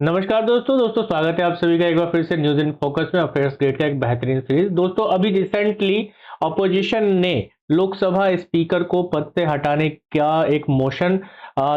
नमस्कार दोस्तों स्वागत है आप सभी का एक बार फिर से न्यूज इन फोकस में अफेयर्स ग्रेड का एक बेहतरीन सीरीज। दोस्तों अभी रिसेंटली अपोजिशन ने लोकसभा स्पीकर को पद से हटाने का एक मोशन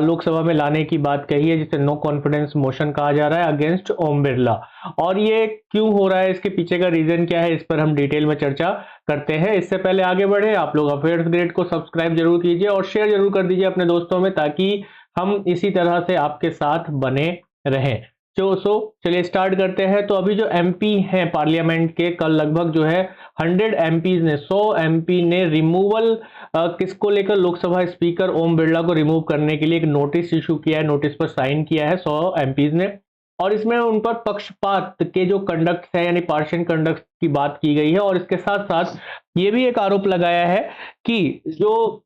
लोकसभा में लाने की बात कही है, जिसे नो कॉन्फिडेंस मोशन कहा जा रहा है अगेंस्ट ओम बिरला। और ये क्यों हो रहा है, इसके पीछे का रीजन क्या है, इस पर हम डिटेल में चर्चा करते हैं। इससे पहले आगे बढ़े, आप लोग अफेयर्स ग्रेड को सब्सक्राइब जरूर कीजिए और शेयर जरूर कर दीजिए अपने दोस्तों में, ताकि हम इसी तरह से आपके साथ बने रहें। चलिए स्टार्ट करते हैं। तो अभी जो एमपी हैं पार्लियामेंट के, कल लगभग जो है 100 एमपीज ने 100 एमपी ने रिमूवल किसको लेकर, लोकसभा स्पीकर ओम बिरला को रिमूव करने के लिए एक नोटिस इशू किया है, नोटिस पर साइन किया है 100 एमपीज ने। और इसमें उन पर पक्षपात के जो कंडक्ट है यानी पार्शियल कंडक्ट की बात की गई है। और इसके साथ साथ ये भी एक आरोप लगाया है कि जो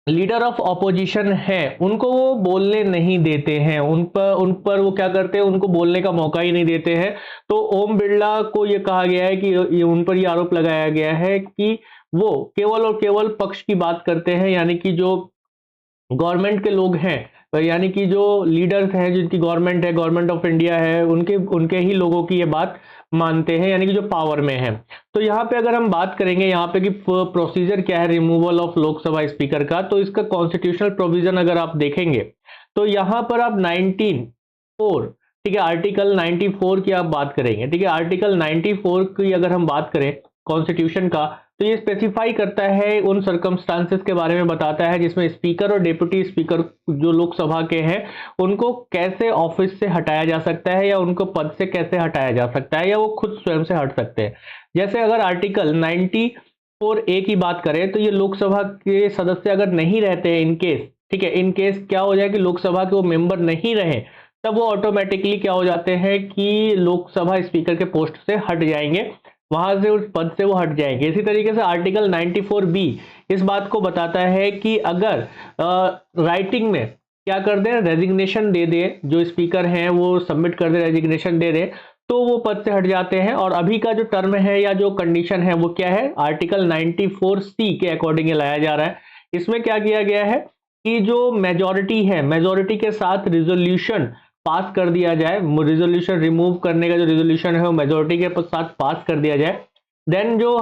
लीडर ऑफ ऑपोजिशन है उनको वो बोलने नहीं देते हैं, उन पर वो क्या करते हैं, उनको बोलने का मौका ही नहीं देते हैं। तो ओम बिरला को ये कहा गया है कि उन पर ये आरोप लगाया गया है कि वो केवल और केवल पक्ष की बात करते हैं, यानी कि जो गवर्नमेंट के लोग हैं, यानी कि जो लीडर्स हैं जिनकी गवर्नमेंट है, गवर्नमेंट ऑफ इंडिया है, उनके उनके ही लोगों की ये बात मानते हैं, यानी कि जो पावर में है। तो यहाँ पे अगर हम बात करेंगे यहाँ पे कि प्रोसीजर क्या है रिमूवल ऑफ लोकसभा स्पीकर का, तो इसका कॉन्स्टिट्यूशनल प्रोविजन अगर आप देखेंगे तो यहाँ पर आप 19(4), ठीक है, आर्टिकल 94 की आप बात करेंगे, ठीक है, आर्टिकल 94 की अगर हम बात करें कॉन्स्टिट्यूशन का, तो ये स्पेसिफाई करता है, उन सर्कमस्टांसेस के बारे में बताता है जिसमें स्पीकर और डेप्यूटी स्पीकर जो लोकसभा के हैं उनको कैसे ऑफिस से हटाया जा सकता है, या उनको पद से कैसे हटाया जा सकता है, या वो खुद स्वयं से हट सकते हैं। जैसे अगर आर्टिकल 94A की बात करें तो ये लोकसभा के सदस्य अगर नहीं रहते हैं इनकेस, ठीक है, इनकेस क्या हो जाए कि लोकसभा के वो मेंबर नहीं रहे, तब वो ऑटोमेटिकली क्या हो जाते हैं कि लोकसभा स्पीकर के पोस्ट से हट जाएंगे, वहां से उस पद से वो हट जाएंगे। इसी तरीके से आर्टिकल 94B इस बात को बताता है कि अगर राइटिंग में क्या कर दें, रेजिग्नेशन दे दे, जो स्पीकर हैं वो सबमिट कर दे, रेजिग्नेशन दे दे, तो वो पद से हट जाते हैं। और अभी का जो टर्म है या जो कंडीशन है वो क्या है, आर्टिकल 94C के अकॉर्डिंग लाया जा रहा है। इसमें क्या किया गया है कि जो मेजोरिटी है, मेजोरिटी के साथ रिजोल्यूशन पास कर दिया जाए, रिजोल्यूशन रिमूव करने का जो रिजोल्यूशन है वो मेजोरिटी के साथ पास कर दिया जाए, देन जो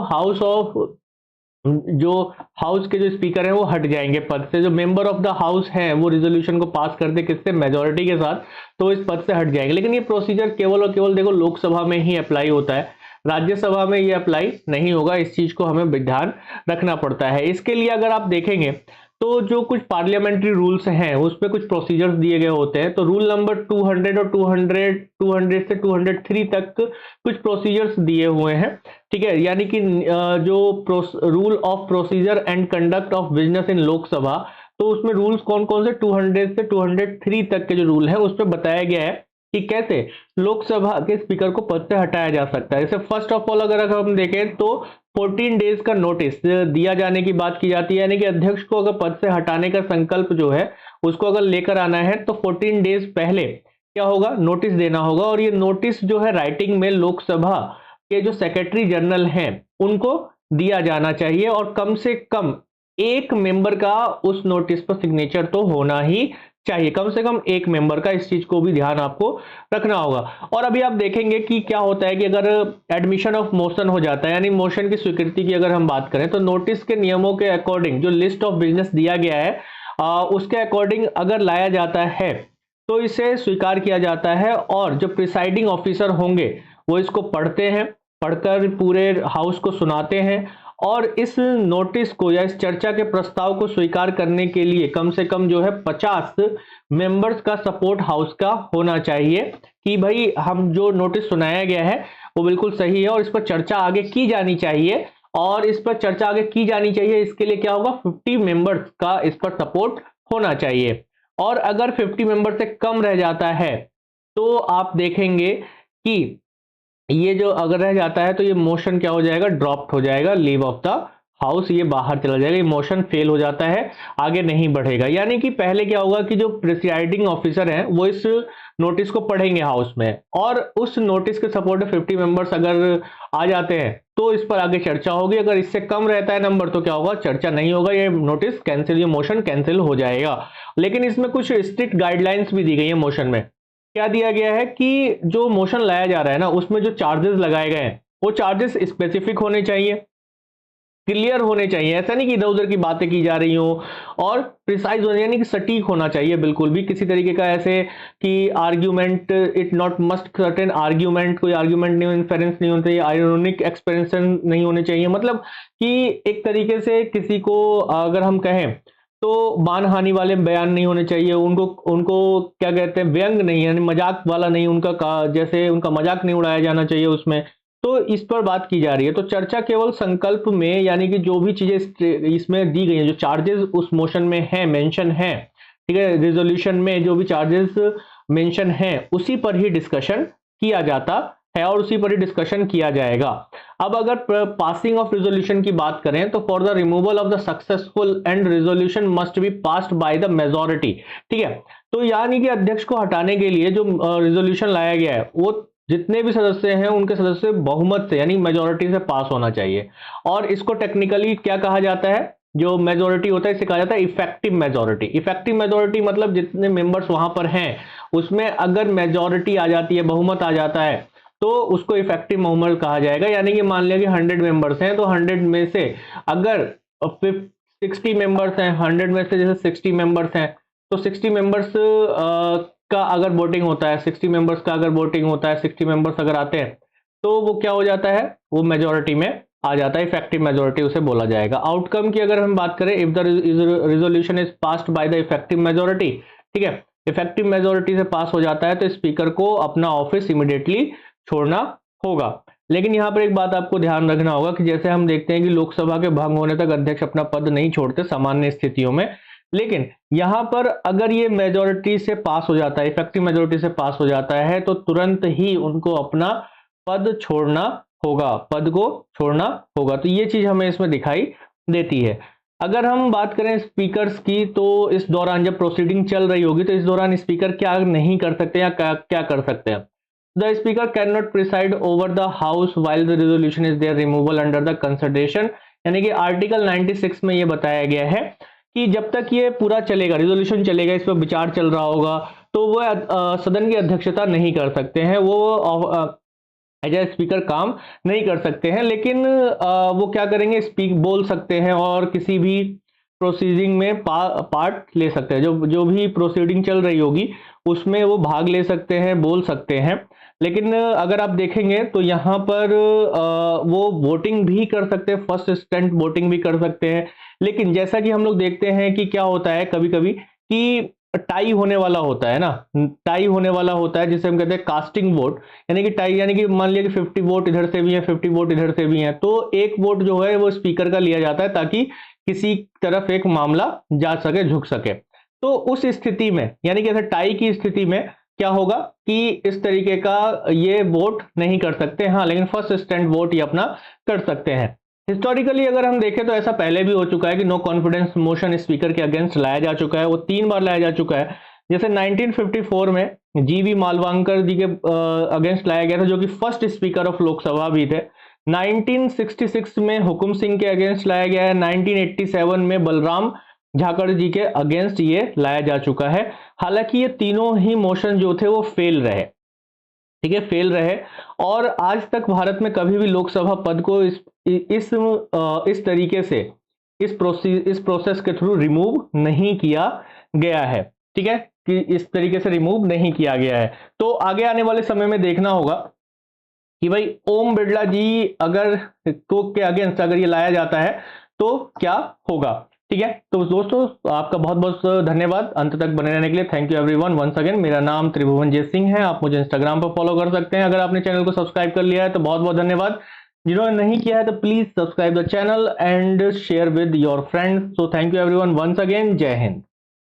हाउस के जो स्पीकर हैं वो हट जाएंगे पद से। जो मेंबर ऑफ द हाउस हैं वो रिजोल्यूशन को पास कर दे किससे, मेजोरिटी के साथ, तो इस पद से हट जाएंगे। लेकिन ये प्रोसीजर केवल और केवल देखो लोकसभा में ही अप्लाई होता है, राज्यसभा में ये अप्लाई नहीं होगा। इस चीज को हमें ध्यान रखना पड़ता है। इसके लिए अगर आप देखेंगे तो जो कुछ पार्लियामेंट्री रूल्स हैं उस पर कुछ प्रोसीजर्स दिए गए होते हैं। तो रूल नंबर 200 और 200 से 203 तक कुछ प्रोसीजर्स दिए हुए हैं, ठीक है, यानी कि जो rule of procedure and conduct of business in Lok Sabha, तो उसमें रूल्स कौन कौन से 200 से 203 तक के जो रूल है उस पर बताया गया है कि कैसे लोकसभा के स्पीकर को पद से हटाया जा सकता है। जैसे फर्स्ट ऑफ ऑल अगर हम देखें तो 14 डेज का नोटिस दिया जाने की बात की जाती है, यानी कि अध्यक्ष को अगर पद से हटाने का संकल्प जो है उसको अगर लेकर आना है तो 14 डेज पहले क्या होगा, नोटिस देना होगा। और ये नोटिस जो है राइटिंग में लोकसभा के जो सेक्रेटरी जनरल हैं उनको दिया जाना चाहिए, और कम से कम एक मेंबर का उस नोटिस पर सिग्नेचर तो होना ही चाहिए, कम से कम एक मेंबर का। इस चीज को भी ध्यान आपको रखना होगा। और अभी आप देखेंगे कि क्या होता है कि अगर एडमिशन ऑफ मोशन हो जाता है, यानी मोशन की स्वीकृति की अगर हम बात करें, तो नोटिस के नियमों के अकॉर्डिंग जो लिस्ट ऑफ बिजनेस दिया गया है उसके अकॉर्डिंग अगर लाया जाता है तो इसे स्वीकार किया जाता है। और जो प्रिसाइडिंग ऑफिसर होंगे वो इसको पढ़ते हैं, पढ़कर पूरे हाउस को सुनाते हैं, और इस नोटिस को या इस चर्चा के प्रस्ताव को स्वीकार करने के लिए कम से कम जो है 50 मेंबर्स का सपोर्ट हाउस का होना चाहिए कि भाई हम जो नोटिस सुनाया गया है वो बिल्कुल सही है और इस पर चर्चा आगे की जानी चाहिए। और इस पर चर्चा आगे की जानी चाहिए, इसके लिए क्या होगा, 50 मेंबर्स का इस पर सपोर्ट होना चाहिए। और अगर 50 मेंबर से कम रह जाता है तो आप देखेंगे कि ये जो अगर रह जाता है तो ये मोशन क्या हो जाएगा, ड्रॉप्ड हो जाएगा, लीव ऑफ द हाउस, ये बाहर चला जाएगा, ये मोशन फेल हो जाता है, आगे नहीं बढ़ेगा। यानी कि पहले क्या होगा कि जो प्रिसाइडिंग ऑफिसर हैं वो इस नोटिस को पढ़ेंगे हाउस में, और उस नोटिस के सपोर्ट में 50 मेंबर्स अगर आ जाते हैं तो इस पर आगे चर्चा होगी। अगर इससे कम रहता है नंबर तो क्या होगा, चर्चा नहीं होगा, ये नोटिस कैंसिल, ये मोशन कैंसिल हो जाएगा। लेकिन इसमें कुछ स्ट्रिक्ट गाइडलाइंस भी दी गई है मोशन में। क्या दिया गया है कि जो मोशन लाया जा रहा है ना, उसमें जो चार्जेस लगाए गए हैं वो चार्जेस स्पेसिफिक होने चाहिए, क्लियर होने चाहिए। ऐसा नहीं कि इधर उधर की बातें की जा रही हो, और प्रिसाइज होने, यानी कि सटीक होना चाहिए बिल्कुल भी। किसी तरीके का ऐसे कि argument, it not must certain argument, कोई आर्ग्यूमेंट नहीं, इन्फेरेंस नहीं होना चाहिए, आयरोनिक एक्सप्रेशन नहीं होने चाहिए। मतलब कि एक तरीके से किसी को अगर हम कहें तो मानहानि वाले बयान नहीं होने चाहिए, उनको उनको क्या कहते हैं, व्यंग नहीं, यानी मजाक वाला नहीं, जैसे उनका मजाक नहीं उड़ाया जाना चाहिए उसमें। तो इस पर बात की जा रही है। तो चर्चा केवल संकल्प में, यानी कि जो भी चीजें इसमें दी गई हैं, जो चार्जेस उस मोशन में है, मेंशन है, ठीक है, रिजोल्यूशन में जो भी चार्जेस मेंशन है उसी पर ही डिस्कशन किया जाता है और उसी पर ही डिस्कशन किया जाएगा। अब अगर पासिंग ऑफ रिजोल्यूशन की बात करें तो for the removal of the successful and resolution must be passed by the majority, ठीक है। तो यानी कि अध्यक्ष को हटाने के लिए जो रिजोल्यूशन लाया गया है वो जितने भी सदस्य हैं उनके सदस्य बहुमत से, यानी मेजोरिटी से पास होना चाहिए। और इसको टेक्निकली क्या कहा जाता है, जो मेजोरिटी होता है इसे कहा जाता है इफेक्टिव मेजोरिटी। इफेक्टिव मेजोरिटी मतलब जितने मेंबर्स वहां पर हैं उसमें अगर मेजोरिटी आ जाती है, बहुमत आ जाता है, तो उसको इफेक्टिव बहुमत कहा जाएगा। यानी कि मान लिया कि 100 मेंबर्स हैं, तो 100 में से अगर 60 मेंबर्स हैं, 100 में से जैसे 60 मेंबर्स हैं, तो 60 मेंबर्स का अगर वोटिंग होता है, 60 मेंबर्स का अगर वोटिंग होता है, 60 मेंबर्स अगर आते हैं, तो वो क्या हो जाता है, वो मेजोरिटी में आ जाता है, इफेक्टिव मेजोरिटी उसे बोला जाएगा। आउटकम की अगर हम बात करें, if the resolution is passed by the effective majority, ठीक है, इफेक्टिव मेजोरिटी से पास हो जाता है तो स्पीकर को अपना ऑफिस इमीडिएटली छोड़ना होगा। लेकिन यहां पर एक बात आपको ध्यान रखना होगा कि जैसे हम देखते हैं कि लोकसभा के भंग होने तक अध्यक्ष अपना पद नहीं छोड़ते सामान्य स्थितियों में, लेकिन यहां पर अगर ये मेजोरिटी से पास हो जाता है, इफेक्टिव मेजोरिटी से पास हो जाता है, तो तुरंत ही उनको अपना पद छोड़ना होगा, पद को छोड़ना होगा। तो ये चीज हमें इसमें दिखाई देती है। अगर हम बात करें स्पीकर्स की, तो इस दौरान जब प्रोसीडिंग चल रही होगी तो इस दौरान स्पीकर क्या नहीं कर सकते या क्या कर सकते हैं। The speaker can not preside over the house while the resolution is there removal under the consideration, यानी कि आर्टिकल 96 में ये बताया गया है कि जब तक ये पूरा चलेगा, रिजोल्यूशन चलेगा, इस पर विचार चल रहा होगा, तो वो सदन की अध्यक्षता नहीं कर सकते हैं, वो एज ए स्पीकर काम नहीं कर सकते हैं। लेकिन वो क्या करेंगे, बोल सकते हैं और किसी भी प्रोसीडिंग में पार्ट ले सकते हैं। जो भी प्रोसीडिंग चल रही होगी उसमें वो भाग ले सकते हैं, बोल सकते हैं। लेकिन अगर आप देखेंगे तो यहाँ पर वो वोटिंग भी कर सकते हैं, फर्स्ट इंस्टेंट वोटिंग भी कर सकते हैं। लेकिन जैसा कि हम लोग देखते हैं कि क्या होता है कभी कभी कि टाई होने वाला होता है ना, टाई होने वाला होता है जिसे हम कहते हैं कास्टिंग वोट, यानी कि टाई, यानी कि मान लिया कि 50 वोट इधर से भी है, 50 वोट इधर से भी है, तो एक वोट जो है वो स्पीकर का लिया जाता है ताकि किसी तरफ एक मामला जा सके, झुक सके। तो उस स्थिति में, यानी कि ऐसे टाई की स्थिति में क्या होगा कि इस तरीके का ये वोट नहीं कर सकते। हाँ, लेकिन फर्स्ट स्टैंड वोट ये अपना कर सकते हैं। हिस्टोरिकली अगर हम देखें तो ऐसा पहले भी हो चुका है कि नो कॉन्फिडेंस मोशन स्पीकर के अगेंस्ट लाया जा चुका है, वो 3 बार लाया जा चुका है। जैसे 1954 में जीवी मालवांकर जी के अगेंस्ट लाया गया था, जो कि फर्स्ट स्पीकर ऑफ लोकसभा भी थे। 1966 में हुकुम सिंह के अगेंस्ट लाया गया है। 1987 में बलराम झाकड़ जी के अगेंस्ट ये लाया जा चुका है। हालांकि ये तीनों ही मोशन जो थे वो फेल रहे, ठीक है, फेल रहे। और आज तक भारत में कभी भी लोकसभा पद को इस तरीके से इस प्रोसेस के थ्रू रिमूव नहीं किया गया है, ठीक है, कि इस तरीके से रिमूव नहीं किया गया है। तो आगे आने वाले समय में देखना होगा कि भाई ओम बिरला जी अगर के अगेंस्ट अगर ये लाया जाता है तो क्या होगा, ठीक है। तो दोस्तों आपका बहुत बहुत धन्यवाद अंत तक बने रहने के लिए। Thank you everyone once again. मेरा नाम त्रिभुवनजीत सिंह है, आप मुझे इंस्टाग्राम पर फॉलो कर सकते हैं। अगर आपने चैनल को सब्सक्राइब कर लिया है तो बहुत बहुत धन्यवाद। जिन्होंने नहीं किया है तो please subscribe the channel and share with your friends. So thank you everyone once again. जय हिंद।